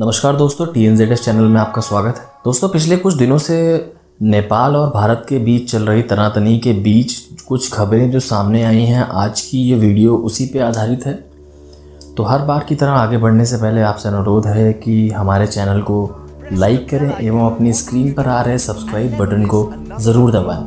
नमस्कार दोस्तों, TNZS channel में आपका स्वागत है। दोस्तों, पिछले कुछ दिनों से नेपाल और भारत के बीच चल रही तनातनी के बीच कुछ खबरें जो सामने आई हैं, आज की ये वीडियो उसी पे आधारित है। तो हर बार की तरह आगे बढ़ने से पहले आपसे अनुरोध है कि हमारे चैनल को लाइक करें एवं अपनी स्क्रीन पर आ रहे सब्सक्राइब बटन को ज़रूर दबाएं।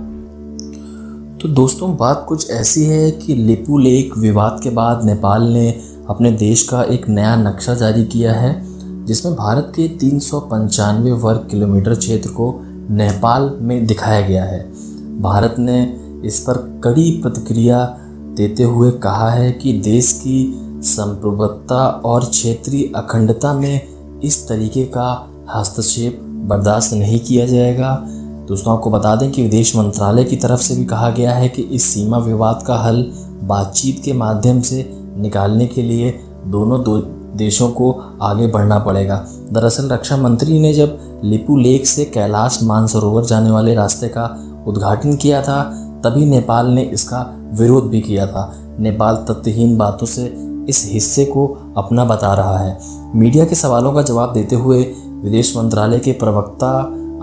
तो दोस्तों, बात कुछ ऐसी है कि लिपू लेक विवाद के बाद नेपाल ने अपने देश का एक नया नक्शा जारी किया है, जिसमें भारत के 395 वर्ग किलोमीटर क्षेत्र को नेपाल में दिखाया गया है। भारत ने इस पर कड़ी प्रतिक्रिया देते हुए कहा है कि देश की संप्रभुता और क्षेत्रीय अखंडता में इस तरीके का हस्तक्षेप बर्दाश्त नहीं किया जाएगा। दोस्तों, आपको बता दें कि विदेश मंत्रालय की तरफ से भी कहा गया है कि इस सीमा विवाद का हल बातचीत के माध्यम से निकालने के लिए दोनों देशों को आगे बढ़ना पड़ेगा। दरअसल रक्षा मंत्री ने जब लिपू लेक से कैलाश मानसरोवर जाने वाले रास्ते का उद्घाटन किया था, तभी नेपाल ने इसका विरोध भी किया था। नेपाल तथ्यहीन बातों से इस हिस्से को अपना बता रहा है। मीडिया के सवालों का जवाब देते हुए विदेश मंत्रालय के प्रवक्ता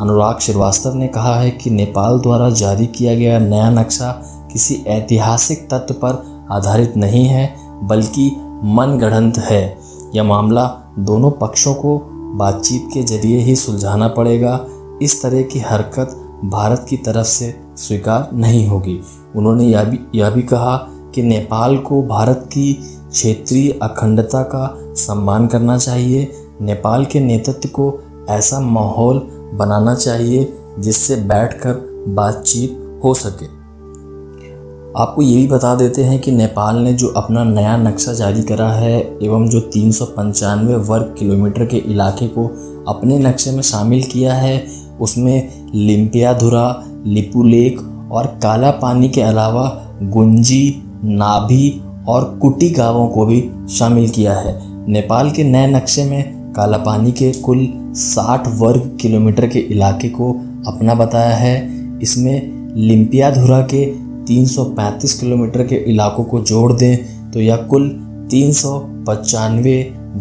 अनुराग श्रीवास्तव ने कहा है कि नेपाल द्वारा जारी किया गया नया नक्शा किसी ऐतिहासिक तथ्य पर आधारित नहीं है, बल्कि मनगढ़ंत है। यह मामला दोनों पक्षों को बातचीत के जरिए ही सुलझाना पड़ेगा। इस तरह की हरकत भारत की तरफ से स्वीकार नहीं होगी। उन्होंने यह भी कहा कि नेपाल को भारत की क्षेत्रीय अखंडता का सम्मान करना चाहिए। नेपाल के नेतृत्व को ऐसा माहौल बनाना चाहिए जिससे बैठकर बातचीत हो सके। आपको ये भी बता देते हैं कि नेपाल ने जो अपना नया नक्शा जारी करा है एवं जो 395 वर्ग किलोमीटर के इलाके को अपने नक्शे में शामिल किया है, उसमें लिम्पियाधुरा, लिपू लेक और काला पानी के अलावा गुंजी, नाभी और कुटी गांवों को भी शामिल किया है। नेपाल के नए नक्शे में काला पानी के कुल 60 वर्ग किलोमीटर के इलाके को अपना बताया है। इसमें लिम्पियाधुरा के 335 किलोमीटर के इलाकों को जोड़ दें तो यह कुल 395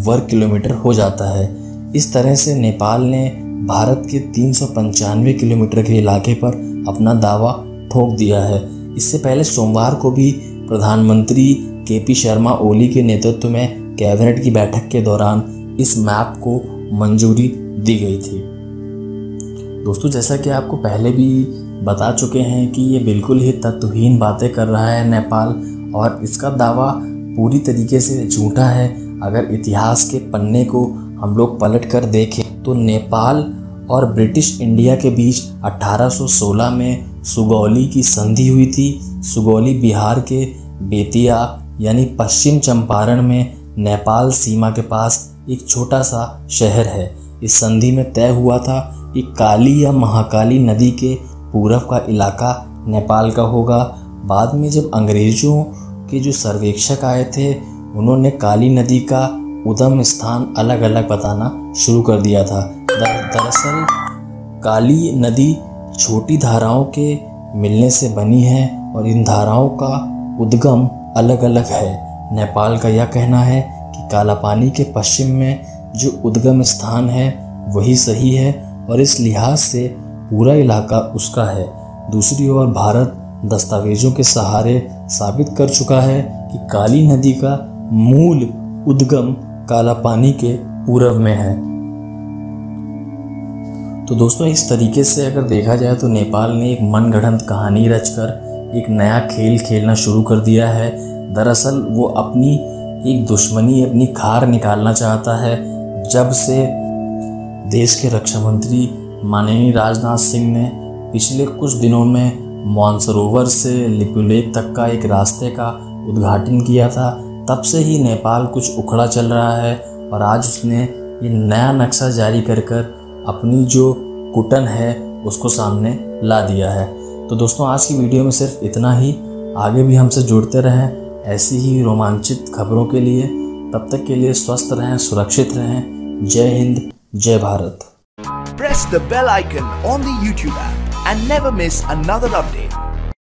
वर्ग किलोमीटर हो जाता है। इस तरह से नेपाल ने भारत के 395 किलोमीटर के इलाके पर अपना दावा ठोक दिया है। इससे पहले सोमवार को भी प्रधानमंत्री KP शर्मा ओली के नेतृत्व में कैबिनेट की बैठक के दौरान इस मैप को मंजूरी दी गई थी। दोस्तों, जैसा कि आपको पहले भी बता चुके हैं कि ये बिल्कुल ही तथ्यहीन बातें कर रहा है नेपाल, और इसका दावा पूरी तरीके से झूठा है। अगर इतिहास के पन्ने को हम लोग पलट कर देखें तो नेपाल और ब्रिटिश इंडिया के बीच 1816 में सुगौली की संधि हुई थी। सुगौली बिहार के बेतिया यानी पश्चिम चंपारण में नेपाल सीमा के पास एक छोटा सा शहर है। इस संधि में तय हुआ था कि काली या महाकाली नदी के पूरब का इलाका नेपाल का होगा। बाद में जब अंग्रेज़ों के जो सर्वेक्षक आए थे, उन्होंने काली नदी का उद्गम स्थान अलग अलग बताना शुरू कर दिया था। दरअसल काली नदी छोटी धाराओं के मिलने से बनी है और इन धाराओं का उद्गम अलग अलग है। नेपाल का यह कहना है कि काला पानी के पश्चिम में जो उद्गम स्थान है वही सही है और इस लिहाज से पूरा इलाका उसका है। दूसरी ओर भारत दस्तावेजों के सहारे साबित कर चुका है कि काली नदी का मूल उद्गम काला पानी के पूरब में है। तो दोस्तों, इस तरीके से अगर देखा जाए तो नेपाल ने एक मनगढ़ंत कहानी रचकर एक नया खेल खेलना शुरू कर दिया है। दरअसल वो अपनी एक दुश्मनी, अपनी खार निकालना चाहता है। जब से देश के रक्षा मंत्री माननीय राजनाथ सिंह ने पिछले कुछ दिनों में मानसरोवर से लिपू लेक तक का एक रास्ते का उद्घाटन किया था, तब से ही नेपाल कुछ उखड़ा चल रहा है और आज उसने ये नया नक्शा जारी कर अपनी जो कुटन है उसको सामने ला दिया है। तो दोस्तों, आज की वीडियो में सिर्फ इतना ही। आगे भी हमसे जुड़ते रहें ऐसी ही रोमांचित खबरों के लिए। तब तक के लिए स्वस्थ रहें, सुरक्षित रहें। जय हिंद, जय Bharat. Press the bell icon on the YouTube app and never miss another update.